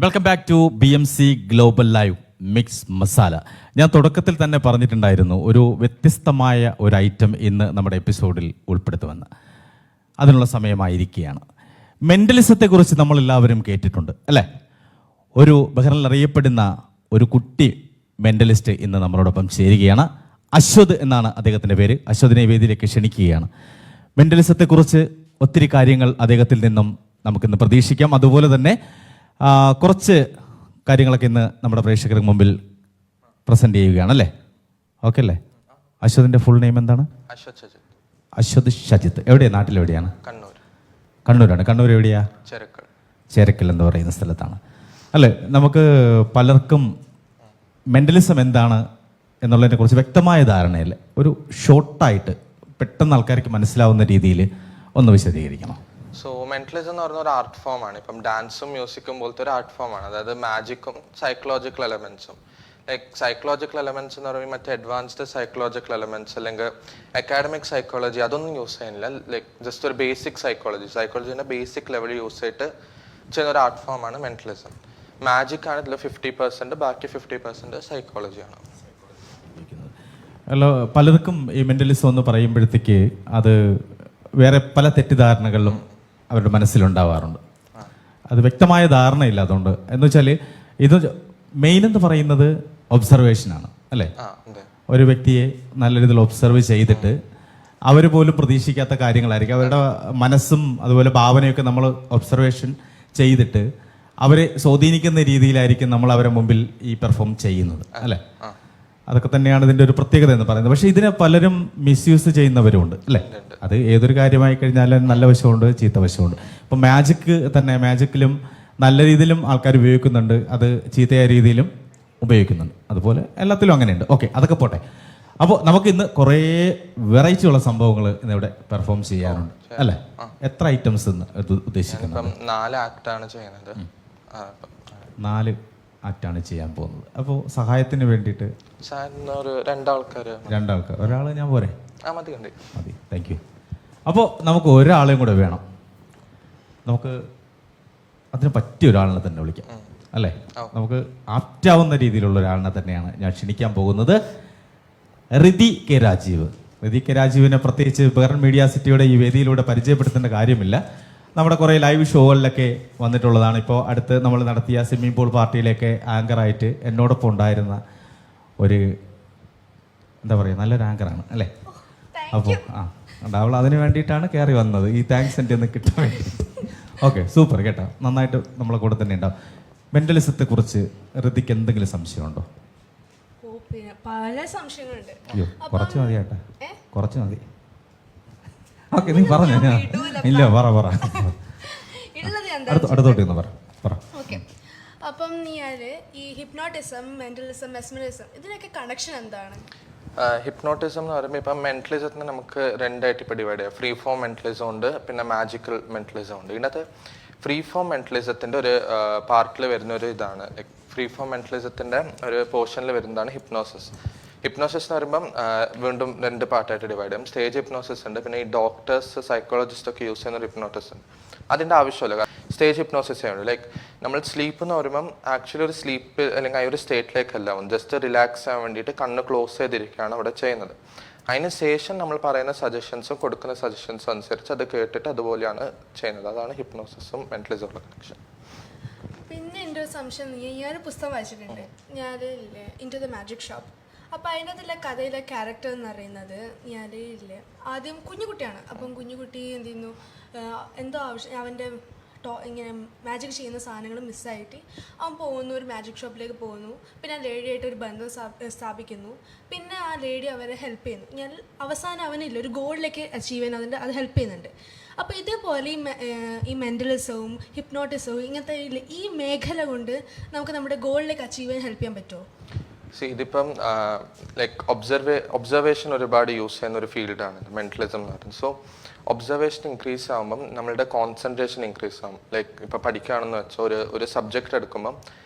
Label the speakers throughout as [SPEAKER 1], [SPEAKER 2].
[SPEAKER 1] Welcome back to BMC global live mix masala. ഞാൻ തുടക്കത്തിൽ തന്നെ പറഞ്ഞിട്ടുണ്ടായിരുന്നു ഒരു വ്യത്യസ്തമായ ഒരു ഐറ്റം ഇന്ന് നമ്മുടെ എപ്പിസോഡിൽ ഉൾപ്പെടുത്തുമെന്ന്. അതിനുള്ള സമയമായിരിക്കുകയാണ്. മെൻ്റലിസത്തെക്കുറിച്ച് നമ്മളെല്ലാവരും കേട്ടിട്ടുണ്ട് അല്ലേ? ഒരു ബഹ്റിനിൽ അറിയപ്പെടുന്ന ഒരു കുട്ടി മെൻ്റലിസ്റ്റ് ഇന്ന് നമ്മളോടൊപ്പം ചേരുകയാണ്. അശ്വത് എന്നാണ് അദ്ദേഹത്തിൻ്റെ പേര്. അശ്വതിനെ വേദിയിലേക്ക് ക്ഷണിക്കുകയാണ്. മെൻ്റലിസത്തെക്കുറിച്ച് ഒത്തിരി കാര്യങ്ങൾ അദ്ദേഹത്തിൽ നിന്നും നമുക്കിന്ന് പ്രതീക്ഷിക്കാം. അതുപോലെ തന്നെ കുറച്ച് കാര്യങ്ങളൊക്കെ ഇന്ന് നമ്മുടെ പ്രേക്ഷകർക്ക് മുമ്പിൽ പ്രസൻറ്റ് ചെയ്യുകയാണ് അല്ലേ? ഓക്കെ അല്ലേ? അശ്വതിൻ്റെ ഫുൾ നെയിം എന്താണ്? അശ്വത് ഷജിത്ത്. എവിടെയാണ്? നാട്ടിലെവിടെയാണ്? കണ്ണൂരാണ്. കണ്ണൂർ എവിടെയാ? ചേരക്കൽ എന്ന് പറയുന്ന സ്ഥലത്താണ് അല്ലേ? നമുക്ക് പലർക്കും മെൻ്റലിസം എന്താണ് എന്നുള്ളതിനെ കുറിച്ച് വ്യക്തമായ ധാരണയില്ല. ഒരു ഷോർട്ടായിട്ട് പെട്ടെന്ന് ആൾക്കാർക്ക് മനസ്സിലാവുന്ന രീതിയിൽ ഒന്ന് വിശദീകരിക്കണം.
[SPEAKER 2] സോ മെന്റലിസം എന്ന് പറയുന്ന ഒരു ആർട്ട് ഫോമാണ്. ഇപ്പം ഡാൻസും മ്യൂസിക്കും പോലത്തെ ഒരു ആർട്ട് ഫോമാണ്. അതായത് മാജിക്കും സൈക്കോളജിക്കൽ എലമെന്റ്സും. ലൈക്ക് സൈക്കോളജിക്കൽ എലമെന്റ്സ് എന്ന് പറയുമ്പോൾ മറ്റേ അഡ്വാൻസ്ഡ് സൈക്കോളജിക്കൽ എലമെന്റ്സ് അല്ലെങ്കിൽ അക്കാഡമിക് സൈക്കോളജി അതൊന്നും യൂസ് ചെയ്യുന്നില്ല. ലൈക്ക് ജസ്റ്റ് ഒരു ബേസിക് സൈക്കോളജിന്റെ ബേസിക് ലെവൽ യൂസ് ചെയ്തിട്ട് ചെയ്യുന്ന ഒരു ആർട്ട് ഫോമാണ് മെന്റലിസം. മാജിക് ആണ് ഇതിൽ 50%, ബാക്കി 50% സൈക്കോളജിയാണ്.
[SPEAKER 1] അല്ല, പലർക്കും ഈ മെന്റലിസം എന്ന് പറയുമ്പോഴത്തേക്ക് അത് വേറെ പല തെറ്റിദ്ധാരണകളിലും അവരുടെ മനസ്സിലുണ്ടാവാറുണ്ട്. അത് വ്യക്തമായ ധാരണയില്ല. അതുകൊണ്ട് എന്ന് വെച്ചാൽ ഇത് മെയിൻ എന്ന് പറയുന്നത് ഒബ്സർവേഷനാണ് അല്ലേ? ഒരു വ്യക്തിയെ നല്ല രീതിയിൽ ഒബ്സർവ് ചെയ്തിട്ട് അവർ പോലും പ്രതീക്ഷിക്കാത്ത കാര്യങ്ങളായിരിക്കും. അവരുടെ മനസ്സും അതുപോലെ ഭാവനയൊക്കെ നമ്മൾ ഒബ്സർവേഷൻ ചെയ്തിട്ട് അവരെ സ്വാധീനിക്കുന്ന രീതിയിലായിരിക്കും നമ്മൾ അവരെ മുമ്പിൽ ഈ പെർഫോം ചെയ്യുന്നത് അല്ലേ? അതൊക്കെ തന്നെയാണ് ഇതിൻ്റെ ഒരു പ്രത്യേകത എന്ന് പറയുന്നത്. പക്ഷേ ഇതിനെ പലരും മിസ്യൂസ് ചെയ്യുന്നവരുമുണ്ട് അല്ലേ? അത് ഏതൊരു കാര്യമായി കഴിഞ്ഞാലും നല്ല വശമുണ്ട്, ചീത്ത വശമുണ്ട്. ഇപ്പം മാജിക്കിലും നല്ല രീതിയിലും ആൾക്കാർ ഉപയോഗിക്കുന്നുണ്ട്, അത് ചീത്തയായ രീതിയിലും ഉപയോഗിക്കുന്നുണ്ട്. അതുപോലെ എല്ലാത്തിലും അങ്ങനെയുണ്ട്. ഓക്കെ, അതൊക്കെ പോട്ടെ. അപ്പോൾ നമുക്ക് ഇന്ന് കുറേ വെറൈറ്റി ഉള്ള സംഭവങ്ങൾ ഇന്നിവിടെ പെർഫോം ചെയ്യാനുണ്ട് അല്ലേ? എത്ര ഐറ്റംസ് എന്ന് ഉദ്ദേശിക്കുന്നത്?
[SPEAKER 2] 4 ആക്ടാണ് ചെയ്യുന്നത്.
[SPEAKER 1] 4 ആക്ടാണ് ചെയ്യാൻ പോകുന്നത്. അപ്പോൾ സഹായത്തിന് വേണ്ടിയിട്ട്
[SPEAKER 2] 2 ആൾക്കാർ.
[SPEAKER 1] ഒരാൾ ഞാൻ പോരെ?
[SPEAKER 2] മതി.
[SPEAKER 1] Thank you. അപ്പോൾ നമുക്ക് ഒരാളെയും കൂടെ വേണം. നമുക്ക് അതിന് പറ്റിയ ഒരാളിനെ തന്നെ വിളിക്കാം അല്ലേ? നമുക്ക് ആപ്റ്റാവുന്ന രീതിയിലുള്ള ഒരാളിനെ തന്നെയാണ് ഞാൻ ക്ഷണിക്കാൻ പോകുന്നത്. ഋതി കെ രാജീവ്. ഋതി കെ രാജീവിനെ പ്രത്യേകിച്ച് ബഹ്റിൻ മീഡിയ സിറ്റിയുടെ ഈ വേദിയിലൂടെ പരിചയപ്പെടുത്തേണ്ട കാര്യമില്ല. നമ്മുടെ കുറേ ലൈവ് ഷോകളിലൊക്കെ വന്നിട്ടുള്ളതാണ്. ഇപ്പോൾ അടുത്ത് നമ്മൾ നടത്തിയ സ്വിമ്മിംഗ് പൂൾ പാർട്ടിയിലൊക്കെ ആങ്കറായിട്ട് എന്നോടൊപ്പം ഉണ്ടായിരുന്ന ഒരു എന്താ പറയുക, നല്ലൊരു ആങ്കറാണ് അല്ലേ? അപ്പോൾ അവൾ അതിന് വേണ്ടിയിട്ടാണ് കയറി വന്നത്, ഈ താങ്ക്സ് എൻ്റെ ഒന്ന് കിട്ടാൻ വേണ്ടി. ഓക്കെ, സൂപ്പർ കേട്ടോ, നന്നായിട്ട് നമ്മളെ കൂടെ തന്നെ ഉണ്ടാവും. മെൻ്റലിസത്തെ കുറിച്ച് ഋതിക്ക് എന്തെങ്കിലും സംശയമുണ്ടോ?
[SPEAKER 3] പല സംശയങ്ങളുണ്ട്.
[SPEAKER 1] അയ്യോ, കുറച്ച് മതി ചേട്ടാ, കുറച്ച് മതി. ഓക്കെ, നീ പറഞ്ഞു. ഇല്ല, പറ അടുത്തോട്ട് പറ.
[SPEAKER 3] ഓക്കെ, അപ്പം ഈ ഹിപ്നോട്ടിസം, മെന്റലിസം, മെസ്മറിസം ഇതിനൊക്കെ കണക്ഷൻ എന്താണ്?
[SPEAKER 2] ഹിപ്നോട്ടിസം എന്ന് പറയുമ്പോൾ ഇപ്പം മെന്റലിസത്തിന് നമുക്ക് 2 ആയിട്ട് ഇപ്പോൾ ഡിവൈഡ് ചെയ്യാം. ഫ്രീ ഫോം മെന്റലിസം ഉണ്ട്, പിന്നെ മാജിക്കൽ മെന്റലിസം ഉണ്ട്. ഇതിനകത്ത് ഫ്രീ ഫോം മെന്റലിസത്തിൻ്റെ ഒരു പാർട്ടിൽ വരുന്ന ഒരു ഇതാണ്. ഫ്രീ ഫോം മെന്റലിസത്തിൻ്റെ ഒരു പോർഷനിൽ വരുന്നതാണ് ഹിപ്നോസിസ്. ഹിപ്നോസിസ് എന്ന് പറയുമ്പം വീണ്ടും 2 പാർട്ടായിട്ട് ഡിവൈഡ് ചെയ്യും. സ്റ്റേജ് ഹിപ്നോസിസ് ഉണ്ട്, പിന്നെ ഈ ഡോക്ടേഴ്സ്, സൈക്കോളജിസ്റ്റ് ഒക്കെ യൂസ് ചെയ്യുന്ന ഒരു ഹിപ്നോട്ടിസ് ഉണ്ട്. അതിൻ്റെ ആവശ്യമില്ല. സ്റ്റേജ് ഹിപ്നോസിസ് ചെയ്യുന്നുണ്ട്. ലൈക്ക് നമ്മൾ സ്ലീപ്പ് എന്ന് പറയുമ്പം ആക്ച്വലി ഒരു സ്ലീപ്പ് അല്ലെങ്കിൽ ആ ഒരു സ്റ്റേറ്റിലേക്കല്ല, ജസ്റ്റ് റിലാക്സ് ആവാൻ വേണ്ടിയിട്ട് കണ്ണ് ക്ലോസ് ചെയ്തിരിക്കുകയാണ് അവിടെ ചെയ്യുന്നത്. അതിന് ശേഷം നമ്മൾ പറയുന്ന സജഷൻസും കൊടുക്കുന്ന സജഷൻസും അനുസരിച്ച് അത് കേട്ടിട്ട് അതുപോലെയാണ് ചെയ്യുന്നത്. അതാണ് ഹിപ്നോസിസും മെന്റലിസമുള്ള കണക്ഷൻ.
[SPEAKER 3] പിന്നെ എൻ്റെ ഒരു സംശയം, ഞാനൊരു പുസ്തകം വായിച്ചിട്ടുണ്ട്, ഇൻടു ദ മാജിക് ഷോപ്പ്. അപ്പം അതിനകത്തുള്ള കഥയിലെ ക്യാരക്ടർ എന്ന് പറയുന്നത് ആദ്യം കുഞ്ഞുകുട്ടിയാണ്. അപ്പം കുഞ്ഞുകുട്ടി എന്ത് ചെയ്യുന്നു, എന്തോ ആവശ്യം അവൻ്റെ ഇങ്ങനെ മാജിക് ചെയ്യുന്ന സാധനങ്ങൾ മിസ്സായിട്ട് അവൻ പോകുന്നു, ഒരു മാജിക് ഷോപ്പിലേക്ക് പോകുന്നു. പിന്നെ ആ ലേഡിയായിട്ട് ഒരു ബന്ധം സ്ഥാപിക്കുന്നു. പിന്നെ ആ ലേഡി അവരെ ഹെൽപ്പ് ചെയ്യുന്നു. അവസാനം അവനില്ല ഒരു ഗോളിലേക്ക് അച്ചീവ് ചെയ്യാൻ അത് ഹെൽപ്പ് ചെയ്യുന്നുണ്ട്. അപ്പോൾ ഇതേപോലെ ഈ മെൻ്റലിസവും ഹിപ്നോട്ടിസവും ഇങ്ങനത്തെ ഈ മേഖല കൊണ്ട് നമുക്ക് നമ്മുടെ ഗോളിലേക്ക് അച്ചീവ് ചെയ്യാൻ ഹെൽപ്പ് ചെയ്യാൻ പറ്റുമോ?
[SPEAKER 2] ഇതിപ്പം ലൈക്ക് ഒബ്സർവേഷൻ ഒരുപാട് യൂസ് ചെയ്യുന്ന ഒരു ഫീൽഡാണ് മെന്റലിസം എന്ന് പറയുന്നത്. സോ ഒബ്സർവേഷൻ ഇൻക്രീസ് ആകുമ്പം നമ്മളുടെ കോൺസെൻട്രേഷൻ ഇൻക്രീസ് ആകും. ലൈക്ക് ഇപ്പോൾ പഠിക്കുകയാണെന്ന് വെച്ചാൽ ഒരു സബ്ജക്റ്റ് എടുക്കുമ്പം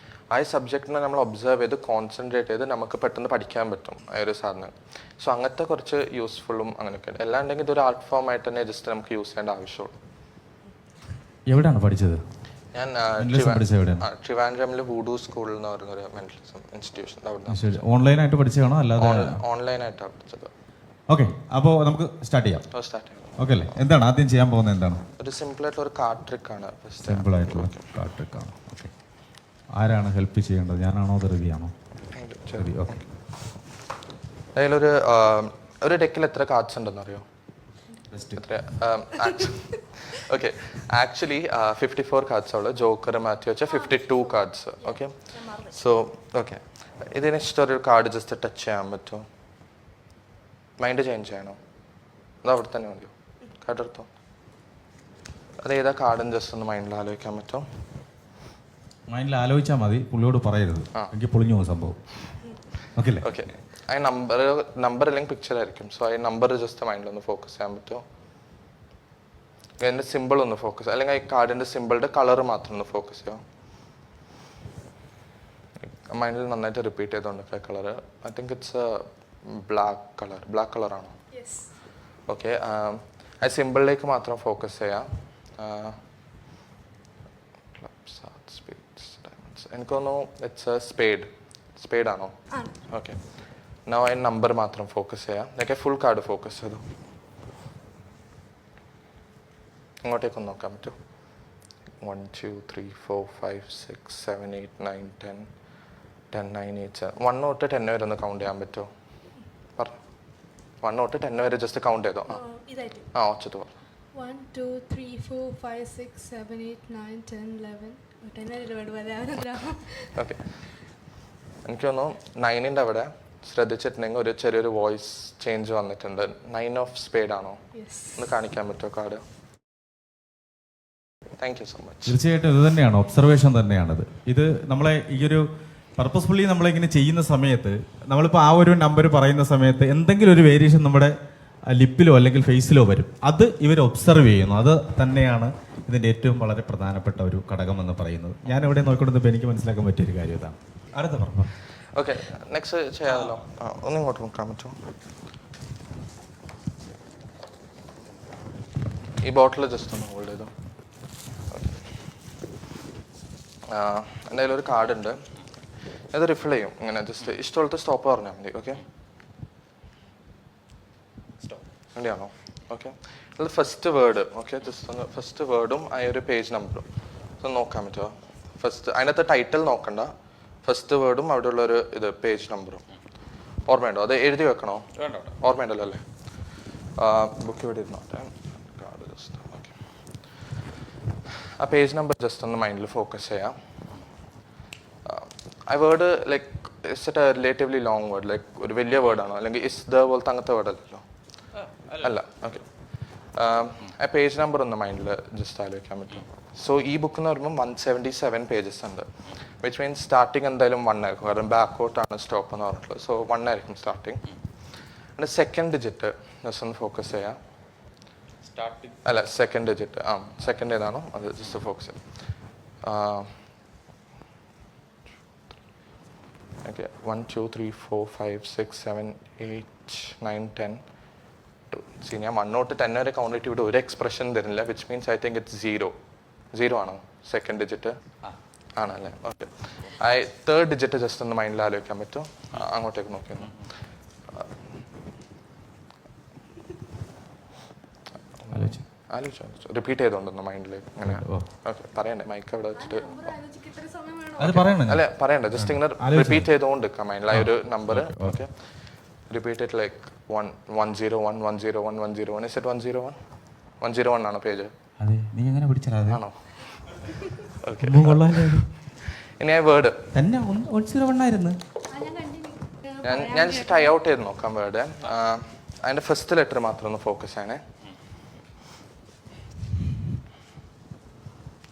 [SPEAKER 2] ആ സബ്ജക്റ്റിനെ നമ്മൾ ഒബ്സർവ് ചെയ്ത് കോൺസെൻട്രേറ്റ് ചെയ്ത് നമുക്ക് പെട്ടെന്ന് പഠിക്കാൻ പറ്റും ആ ഒരു സാധനം. സോ അങ്ങനത്തെ കുറച്ച് യൂസ്ഫുള്ളും അങ്ങനെയൊക്കെ ഉണ്ട്. അല്ലാണ്ടെങ്കിൽ ഇതൊരു ആർട്ട് ഫോം ആയിട്ട് തന്നെ ജസ്റ്റ് നമുക്ക് യൂസ് ചെയ്യേണ്ട ആവശ്യമുള്ളൂ.
[SPEAKER 1] എവിടെയാണ് പഠിച്ചത്?
[SPEAKER 2] ഞാൻ
[SPEAKER 1] മെന്റലിസം പഠിച്ചത് എവിടെയാണ്?
[SPEAKER 2] ട്രിവാൻഡ്രമിൽ വൂഡു സ്കൂൾ എന്ന് പറയുന്നൊരു മെന്റലിസം ഇൻസ്റ്റിറ്റ്യൂഷൻ അവിടെ
[SPEAKER 1] ശരി, ഓൺലൈനായിട്ട് പഠിച്ചതാണോ അല്ലാതെ?
[SPEAKER 2] ഓൺലൈനായിട്ടാണ് പഠിച്ചത്.
[SPEAKER 1] ഓക്കെ, അപ്പോൾ നമുക്ക് സ്റ്റാർട്ട് ചെയ്യാം.
[SPEAKER 2] സ്റ്റാർട്ട് ചെയ്യാം.
[SPEAKER 1] ഓക്കെ അല്ലേ? എന്താണ് ആദ്യം ചെയ്യാൻ പോകുന്നത്? എന്താണ്?
[SPEAKER 2] ഒരു സിമ്പിളായിട്ടുള്ള ഒരു കാർഡ് ട്രിക്കാണ്.
[SPEAKER 1] സിമ്പിൾ ആയിട്ടുള്ള കാർഡ് ട്രിക്കാണ്. ഓക്കെ, ആരാണ് ഹെൽപ്പ് ചെയ്യേണ്ടത്? ഞാനാണോ അത് റിവ്യൂ ആണോ? ശരി, ഓക്കെ.
[SPEAKER 2] അതിലൊരു ഒരു ഡെക്കിൽ എത്ര കാർഡ്സ് ഉണ്ടെന്ന് അറിയോ? ഓക്കെ, ആക്ച്വലി 54 കാർഡ്സ് ഉള്ളു. ജോക്കർ മാറ്റി വെച്ച 52 കാർഡ്സ്. ഓക്കെ, സോ ഓക്കെ, ഇതിന് ഇഷ്ടമൊരു കാർഡ് ജസ്റ്റ് ടച്ച് ചെയ്യാൻ പറ്റുമോ? മൈൻഡ് ചേഞ്ച് ചെയ്യണോ? അത് അവിടെ തന്നെ മതിയോ? കാർഡ് എടുത്തോ. അത് ഏതാ കാർഡും ജസ്റ്റ് ഒന്ന് മൈൻഡിൽ ആലോചിക്കാൻ പറ്റുമോ?
[SPEAKER 1] മൈൻഡിൽ ആലോചിച്ചാൽ മതി, പുള്ളിയോട് പറയരുത്, എനിക്ക് പൊളിഞ്ഞു പോകും സംഭവം. ഓക്കെ അല്ലേ?
[SPEAKER 2] ഓക്കെ, ആ നമ്പർ അല്ലെങ്കിൽ പിക്ചർ ആയിരിക്കും. സോ ആ നമ്പർ ജസ്റ്റ് മൈൻഡിലൊന്ന് ഫോക്കസ് ചെയ്യാൻ പറ്റുമോ? അതിൻ്റെ സിമ്പിൾ ഒന്ന് ഫോക്കസ്, അല്ലെങ്കിൽ ഈ കാർഡിൻ്റെ സിമ്പിളിൻ്റെ കളർ മാത്രം ഒന്ന് ഫോക്കസ് ചെയ്യാം. മൈൻഡിൽ നന്നായിട്ട് റിപ്പീറ്റ് ചെയ്തുകൊണ്ട് colour. I think it's black കളറാണോ? ഓക്കെ, ആ സിമ്പിളിലേക്ക് മാത്രം ഫോക്കസ് ചെയ്യാം. എനിക്ക് തോന്നുന്നു ഇറ്റ്സ് എ സ്പേഡ് ആണോ? ഓക്കെ, നൗ അതിന് നമ്പർ മാത്രം ഫോക്കസ് ചെയ്യാം. ഇതൊക്കെ ഫുൾ കാർഡ് ഫോക്കസ് ചെയ്തു. ഇങ്ങോട്ടേക്കൊന്ന് നോക്കാൻ പറ്റുമോ? 1 2 3 4 5 6 7 8 9 10 10 9 8 7 1 തൊട്ട് 10 വരെ ഒന്ന് കൗണ്ട് ചെയ്യാൻ പറ്റുമോ? പറഞ്ഞു. 1 തൊട്ട് 10 വരെ ജസ്റ്റ് കൗണ്ട് ചെയ്തോ. ആ ഒച്ചത്ത് പറഞ്ഞു.
[SPEAKER 3] 1 2 3 4 5 6 7 8 9 10 11
[SPEAKER 2] ഓക്കെ, എനിക്ക് തോന്നുന്നു 9ൻ്റെ അവിടെ ശ്രദ്ധിച്ചിട്ടുണ്ടെങ്കിൽ ഒരു ചെറിയൊരു വോയിസ് ചേഞ്ച് വന്നിട്ടുണ്ട്. 9 ഓഫ് സ്പേഡ് ആണോ? ഒന്ന് കാണിക്കാൻ പറ്റുമോ card? Thank you so much.
[SPEAKER 1] തീർച്ചയായിട്ടും ഇത് തന്നെയാണ്, ഒബ്സർവേഷൻ തന്നെയാണിത്. ഇത് നമ്മളെ ഈ ഒരു പർപ്പസ്ഫുള്ളി നമ്മളിങ്ങനെ ചെയ്യുന്ന സമയത്ത്, നമ്മളിപ്പോൾ ആ ഒരു നമ്പർ പറയുന്ന സമയത്ത് എന്തെങ്കിലും ഒരു വേരിയേഷൻ നമ്മുടെ ലിപ്പിലോ അല്ലെങ്കിൽ ഫേസിലോ വരും. അത് ഇവർ ഒബ്സർവ് ചെയ്യുന്നു. അത് തന്നെയാണ് ഇതിൻ്റെ ഏറ്റവും വളരെ പ്രധാനപ്പെട്ട ഒരു ഘടകം എന്ന് പറയുന്നത്. ഞാൻ ഇവിടെ നോക്കിക്കൊണ്ടിരുന്നപ്പോൾ എനിക്ക് മനസ്സിലാക്കാൻ പറ്റിയൊരു കാര്യം ഇതാണ്. അടുത്ത പറഞ്ഞു.
[SPEAKER 2] ഓക്കെ, നെക്സ്റ്റ് ചെയ്യാമല്ലോ. ഒന്ന് ഇങ്ങോട്ട് നോക്കാൻ പറ്റുമോ? ഈ ബോട്ടിൽ ജസ്റ്റ് ഒന്ന് ഹോൾഡ് ചെയ്തോ. എൻ്റെ കയ്യിലൊരു കാർഡ് ഉണ്ട്. അത് റിഫിൽ ചെയ്യും ഇങ്ങനെ. ജസ്റ്റ് ഇഷ്ടമുള്ളത്തെ സ്റ്റോപ്പ് പറഞ്ഞാൽ മതി. ഓക്കെ, വേണ്ടിയാണോ? ഓക്കെ, അത് ഫസ്റ്റ് വേർഡ്. ഓക്കെ, ജസ്റ്റ് ഒന്ന് ഫസ്റ്റ് വേർഡും ആ ഒരു പേജ് നമ്പറും ഒന്ന് നോക്കാൻ പറ്റുമോ? ഫസ്റ്റ് അതിനകത്ത് ടൈറ്റിൽ നോക്കണ്ട, ഫസ്റ്റ് വേർഡും അവിടെ ഉള്ളൊരു ഇത് പേജ് നമ്പറും. ഓർമ്മയുണ്ടോ? അത് എഴുതി വെക്കണോ? ഓർമ്മയുണ്ടല്ലോ അല്ലേ? ബുക്ക് ഇവിടെ ഇരുന്നോട്ടെ. കാർഡ് ജസ്റ്റ് ഓക്കെ, ആ പേജ് നമ്പർ ജസ്റ്റ് ഒന്ന് മൈൻഡിൽ ഫോക്കസ് ചെയ്യാം. ആ word like it's A relatively long word, like ഒരു വലിയ വേർഡാണോ? അല്ലെങ്കിൽ ഇസ് ദ പോലത്തെ അങ്ങനത്തെ വേർഡ് അല്ലല്ലോ? അല്ല. ഓക്കെ, ആ പേജ് നമ്പർ ഒന്ന് മൈൻഡിൽ ജസ്റ്റ് ആലോചിക്കാൻ പറ്റും. സോ ഈ ബുക്ക് എന്ന് പറയുമ്പോൾ 177 പേജസ് ഉണ്ട്. വിച്ച് മീൻസ് സ്റ്റാർട്ടിങ് എന്തായാലും 1 ആയിരിക്കും, കാരണം ബാക്കോട്ടാണ് സ്റ്റോപ്പ് എന്ന് പറഞ്ഞിട്ടുള്ളത്. സോ 1 ആയിരിക്കും സ്റ്റാർട്ടിങ്. അതിൻ്റെ സെക്കൻഡ് ഡിജിറ്റ് ജസ്റ്റ് ഒന്ന് ഫോക്കസ് ചെയ്യാം. അല്ല, സെക്കൻഡ് ഡിജിറ്റ്. സെക്കൻഡ് ഏതാണോ അത് ജസ്റ്റ് ഫോക്കസ് ചെയ്യാം. ഓക്കെ, 1 2 3 4 5 6 7 8 9 10. സി, ഞാൻ 1 തൊട്ട് 10 വരെ കൗണ്ട് ചെയ്തിട്ട് ഇവിടെ ഒരു എക്സ്പ്രഷൻ തരുന്നില്ല. Which means I think it's 0 ആണോ സെക്കൻഡ് ഡിജിറ്റ്? ആണല്ലേ? ഓക്കെ, ആ തേർഡ് ഡിജിറ്റ് ജസ്റ്റ് ഒന്ന് മൈൻഡിൽ ആലോചിക്കാൻ പറ്റുമോ? അങ്ങോട്ടേക്ക് നോക്കിയിരുന്നു. ആലോചിച്ചു റിപ്പീറ്റ് ചെയ്തോണ്ടൊന്ന് മൈൻഡിലേക്ക് അങ്ങനെ. ഓക്കെ, പറയണ്ടേ? മൈക്ക് അവിടെ വെച്ചിട്ട് അല്ലെ പറയണ്ട, ജസ്റ്റ് ഇങ്ങനെ റിപ്പീറ്റ് ചെയ്തുകൊണ്ട് മൈൻഡിൽ ആ ഒരു number. Okay, repeat it like 101 101 101. Is it 101? 101 ആണോ പേജ്? ആണോ? ഓക്കെ, ഇനി ആ വേർഡ് ഞാൻ ജസ്റ്റ് ടൈ ഔട്ട് ചെയ്ത് നോക്കാം വേർഡ്. അതിൻ്റെ ഫസ്റ്റ് ലെറ്റർ മാത്രം ഒന്ന് ഫോക്കസ് ചെയ്യണേ.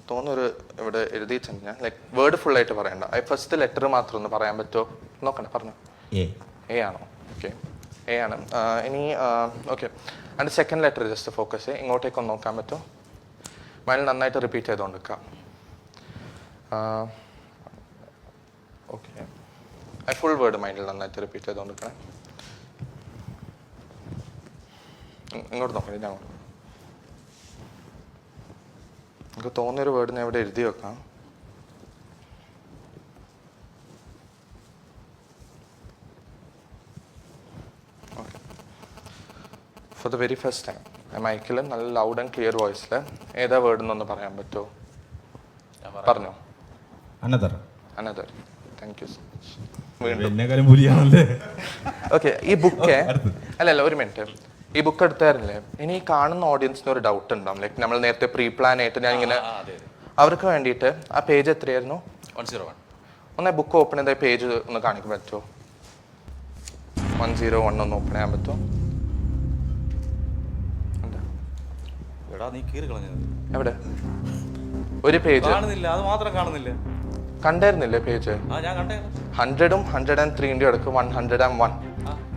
[SPEAKER 2] തോന്നുന്നൊരു ഇവിടെ എഴുതിയിട്ടുണ്ട് ഞാൻ, ലൈക്ക് വേർഡ് ഫുള്ളായിട്ട് പറയണ്ട, ആ ഫസ്റ്റ് ലെറ്റർ മാത്രം ഒന്ന് പറയാൻ പറ്റുമോ? നോക്കണേ, പറഞ്ഞു. എ ആണോ? ഓക്കെ, എ ആണ്. ഇനി ഓക്കെ, അതിൻ്റെ സെക്കൻഡ് ലെറ്റർ ജസ്റ്റ് ഫോക്കസ് ചെയ്യും. ഇങ്ങോട്ടേക്കൊന്ന് നോക്കാൻ പറ്റുമോ? മൈൻഡ് നന്നായിട്ട് റിപ്പീറ്റ് ചെയ്തുകൊണ്ട് നിൽക്കാം. ഓക്കെ, ഫുൾ വേർഡ് മൈൻഡിൽ നന്നായിട്ട് റിപ്പീറ്റ് ചെയ്തുകൊണ്ട് നിൽക്കണേ. ഇങ്ങോട്ട് നോക്കണേ, ഞാൻ നമുക്ക് തോന്നിയൊരു വേർഡ് ഞാൻ ഇവിടെ എഴുതി വെക്കാം. Okay, for the very first time മൈക്കിൽ നല്ല ലൗഡ് ആൻഡ് ക്ലിയർ വോയിസിൽ ഏതാ വേർഡ് എന്നൊന്ന് പറയാൻ പറ്റുമോ? പറഞ്ഞോ.
[SPEAKER 1] Another.
[SPEAKER 2] Another. Thank you so much. Okay, ഈ ബുക്ക് അല്ലല്ല ഒരു മിനിറ്റ്, ഈ ബുക്ക് എടുത്തായിരുന്നില്ലേ, ഇനി ഈ കാണുന്ന ഓഡിയൻസിന് ഒരു ഡൗട്ട് ഉണ്ടാവും. ലൈക്ക് നമ്മൾ നേരത്തെ പ്രീ പ്ലാൻ ആയിട്ട് ഞാൻ ഇങ്ങനെ അവർക്ക് വേണ്ടിയിട്ട് ആ പേജ് എത്രയായിരുന്നു?
[SPEAKER 1] 101.
[SPEAKER 2] ഒന്ന് ബുക്ക് ഓപ്പൺ ചെയ്ത പേജ് ഒന്ന് കാണിക്കാൻ പറ്റുമോ? 101 ഒന്ന് ഓപ്പൺ ചെയ്യാൻ പറ്റുമോ? എവിടെ? ഒരു പേജ് കണ്ടായിരുന്നില്ലേ പേജ്? 100ഉം 103ൻ്റെ അടുക്ക് 101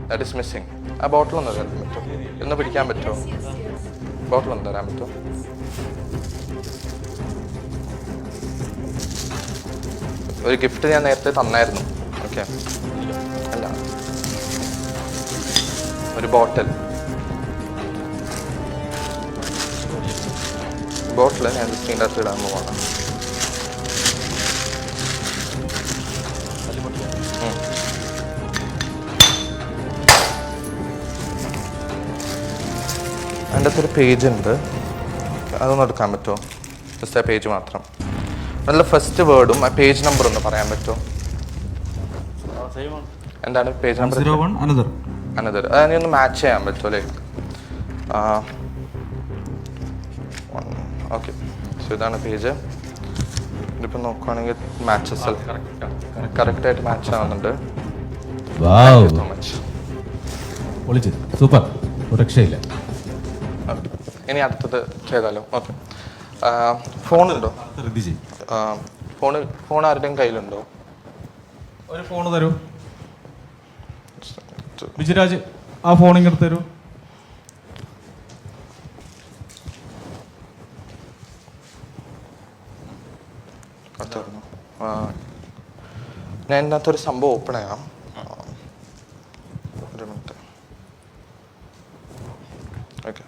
[SPEAKER 2] ദാറ്റ് ഇസ് മിസ്സിങ്. ആ ബോട്ടിൽ ഒന്ന് തരാൻ പറ്റുമോ? ഒന്ന് പിടിക്കാൻ പറ്റുമോ? ബോട്ടിൽ ഒന്ന് തരാൻ പറ്റുമോ? ഒരു ഗിഫ്റ്റ് ഞാൻ നേരത്തെ തന്നായിരുന്നു. ഓക്കെ, അല്ല ഒരു ബോട്ടിൽ ഞാൻ സ്ക്രീൻ്റെ അകത്ത് ഇടാൻ പോകണം. അതിൻ്റെ അകത്തൊരു പേജ് ഉണ്ട്, അതൊന്ന് എടുക്കാൻ പറ്റുമോ? ജസ്റ്റ് ആ പേജ് മാത്രം. നല്ല ഫസ്റ്റ് വേർഡും ആ പേജ് നമ്പർ ഒന്ന് പറയാൻ പറ്റുമോ? എന്താണ് പേജ് നമ്പർ? അനദർ. അത് ഒന്ന് മാച്ച് ചെയ്യാൻ പറ്റുമോ? ലൈക്ക് ഓക്കെ, സോ ഇതാണ് പേജ്. ഇതിപ്പോൾ നോക്കുകയാണെങ്കിൽ മാച്ചസ് കറക്റ്റായിട്ട് മാച്ച് ആവുന്നുണ്ട്. So much.
[SPEAKER 1] സൂപ്പർ, രക്ഷയില്ല.
[SPEAKER 2] ഇനി അടുത്തത് ചെയ്താലോ? ഓക്കെ, ഫോണുണ്ടോ? ഫോൺ ആരുടെയും കയ്യിലുണ്ടോ?
[SPEAKER 1] ഒരു ഫോൺ തരൂ വിജയരാജ്, ആ ഫോൺ ഇങ്ങോട്ട് തരൂ.
[SPEAKER 2] ഞാൻ ഇതിനകത്തൊരു സംഭവം ഓപ്പൺ ചെയ്യാം. ഒരു മിനിറ്റ്. ഓക്കെ,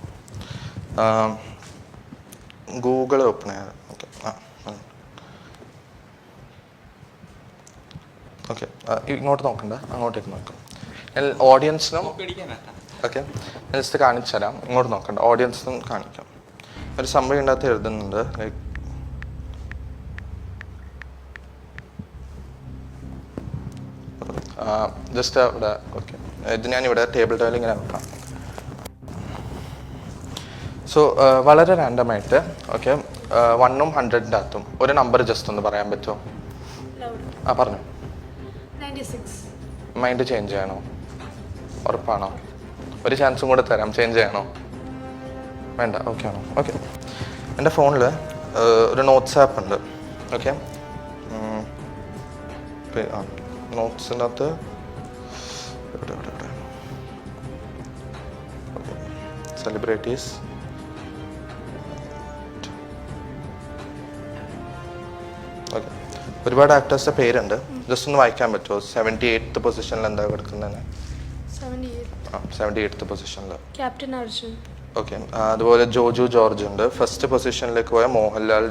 [SPEAKER 2] ഗൂഗിൾ ഓപ്പൺ ചെയ്യാം. ഓക്കെ, ഓക്കെ, ഇങ്ങോട്ട് നോക്കണ്ട, അങ്ങോട്ടേക്ക് നോക്കാം. ഞാൻ ഓഡിയൻസിനും ഓക്കെ ഞാൻ ജസ്റ്റ് കാണിച്ചു തരാം. ഇങ്ങോട്ട് നോക്കണ്ട, ഓഡിയൻസിനും കാണിക്കാം. ഒരു സംഭവം ഇതിനകത്ത് എഴുതുന്നുണ്ട്. ലൈക്ക് ജസ്റ്റ് അവിടെ ഓക്കെ, ഇത് ഞാനിവിടെ ടേബിൾ ടോയിൽ ഇങ്ങനെ വെക്കാം. സോ വളരെ റാൻഡമായിട്ട് ഓക്കെ 1ഉം 100ൻ്റെ അകത്തും ഒരു നമ്പർ ജസ്റ്റ് ഒന്ന് പറയാൻ പറ്റുമോ? ആ പറഞ്ഞു.
[SPEAKER 3] 96.
[SPEAKER 2] മൈൻഡ് ചേഞ്ച് ചെയ്യണോ? ഉറപ്പാണോ? ഒരു ചാൻസും കൂടെ തരാം, ചേഞ്ച് ചെയ്യണോ? വേണ്ട, ഓക്കെ ആണോ? ഓക്കെ, എൻ്റെ ഫോണിൽ ഒരു നോട്ട്സ് ആപ്പ് ഉണ്ട്. ഓക്കെ, നോട്ട്സിനകത്ത് സെലിബ്രിറ്റീസ് ഓക്കെ, ഒരുപാട് ആക്ടേഴ്സിൻ്റെ പേരുണ്ട്. ജസ്റ്റ് ഒന്ന് വായിക്കാൻ പറ്റുമോ? 78th പൊസിഷനിൽ എന്താ കിടക്കുന്നതെന്ന്? 78th പൊസിഷനിൽ
[SPEAKER 3] ക്യാപ്റ്റൻ അർജുൻ.
[SPEAKER 2] ഓക്കെ, അതുപോലെ ജോജു ജോർജ് ഉണ്ട്. ഫസ്റ്റ് പൊസിഷനിലേക്ക് പോയ മോഹൻലാൽ,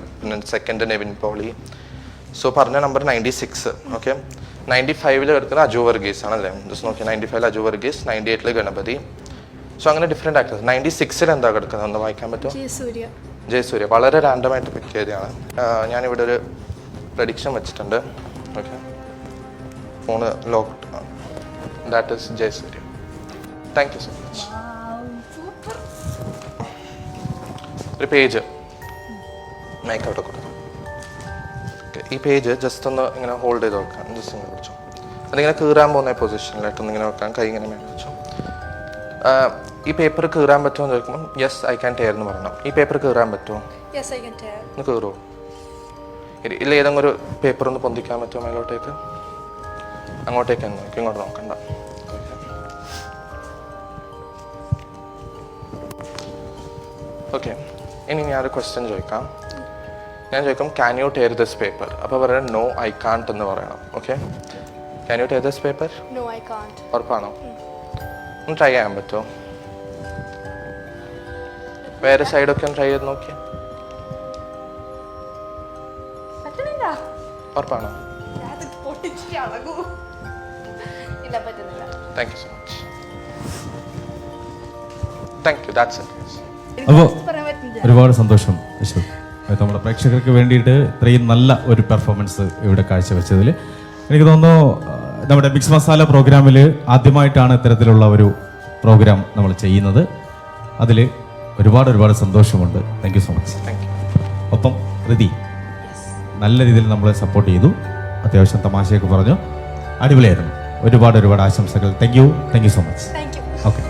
[SPEAKER 2] സെക്കൻഡ് നെവിൻ പോളി. സോ പറഞ്ഞ നമ്പർ 96. ഓക്കെ, 95ൽ കിടക്കുന്നത് അജു വർഗീസ് ആണല്ലേ? ജസ്റ്റ് നോക്കി, 95ൽ അജു വർഗീസ്, 98ൽ ഗണപതി. സോ അങ്ങനെ ഡിഫറെൻറ്റ് ആക്ടേഴ്സ്. 96ൽ എന്താ കിടക്കുന്നത് ഒന്ന് വായിക്കാൻ പറ്റുമോ? ജയസൂര്യ. വളരെ റാൻഡമായിട്ട് പിക്ക് ചെയ്തതാണ്. ഞാനിവിടെ ഒരു പ്രഡിക്ഷൻ വെച്ചിട്ടുണ്ട്. Okay, phone locked, that is Jayasurya. Thank you so much. ഒരു പേജ് മേക്കൗട്ട് കൊടുക്കും. ഓക്കെ, ഈ പേജ് ജസ്റ്റ് ഒന്ന് ഇങ്ങനെ ഹോൾഡ് ചെയ്ത് വെക്കാം. ജസ്റ്റ് ഇങ്ങനെ വെച്ചോ. അതിങ്ങനെ കീറാൻ പോകുന്ന പൊസിഷനിലായിട്ടൊന്ന് ഇങ്ങനെ വെക്കാം. കൈ ഇങ്ങനെ മേലെ വെച്ചോ. ഈ പേപ്പർ കീറാൻ പറ്റുമോ എന്ന് ചോദിക്കുമ്പോൾ യെസ് ഐ ക്യാൻ ടയർ എന്ന് പറയണം. ഈ പേപ്പർ കീറാൻ പറ്റുമോ? ഒന്ന് കീറുമോ? ഇല്ല, ഏതെങ്കിലും ഒരു പേപ്പർ ഒന്ന് പൊന്തിക്കാൻ പറ്റുമോ മേലോട്ടേക്ക്? അങ്ങോട്ടേക്ക് എന്ന് നോക്കി, ഇങ്ങോട്ട് നോക്കണ്ട. ഓക്കെ, ഇനി ഞാനൊരു ക്വസ്റ്റ്യൻ ചോദിക്കാം. ഞാൻ ചോദിക്കും can you tear this paper? അപ്പോൾ പറയാം നോ ഐ കാൺട്ട് എന്ന് പറയണം. Okay, can you tear this paper? ഉറപ്പാണോ? ഒന്ന് ട്രൈ ചെയ്യാൻ പറ്റുമോ? വേറെ സൈഡൊക്കെ ഒന്ന് ട്രൈ ചെയ്ത് നോക്കിയാൽ ഉറപ്പാണോ?
[SPEAKER 3] അത് പൊട്ടിച്ചിട്ട് അളകൂ. ഇല്ല, പറ്റുന്നില്ല.
[SPEAKER 2] Thank you so much. Thank you. That's it.
[SPEAKER 1] അപ്പോൾ
[SPEAKER 3] എനിക്ക് പറയാൻ പറ്റുന്നില്ല.
[SPEAKER 1] ഒരുപാട് സന്തോഷം വിശു, നമ്മുടെ പ്രേക്ഷകർക്ക് വേണ്ടിയിട്ട് ഇത്രയും നല്ല ഒരു പെർഫോമൻസ് ഇവിടെ കാഴ്ചവെച്ചതിൽ. എനിക്ക് തോന്നുന്നു നമ്മുടെ മിക്സ് മസാല പ്രോഗ്രാമിൽ ആദ്യമായിട്ടാണ് ഇത്തരത്തിലുള്ള ഒരു പ്രോഗ്രാം നമ്മൾ ചെയ്യുന്നത്. അതിൽ ഒരുപാട് സന്തോഷമുണ്ട്. Thank you so much.
[SPEAKER 2] Thank you.
[SPEAKER 1] ഒപ്പം ഋതി നല്ല രീതിയിൽ നമ്മളെ സപ്പോർട്ട് ചെയ്തു, അത്യാവശ്യം തമാശയൊക്കെ പറഞ്ഞു, അടിപൊളിയായിരുന്നു. ഒരുപാട് ആശംസകൾ. Thank you so much.
[SPEAKER 3] Thank you.
[SPEAKER 1] Okay.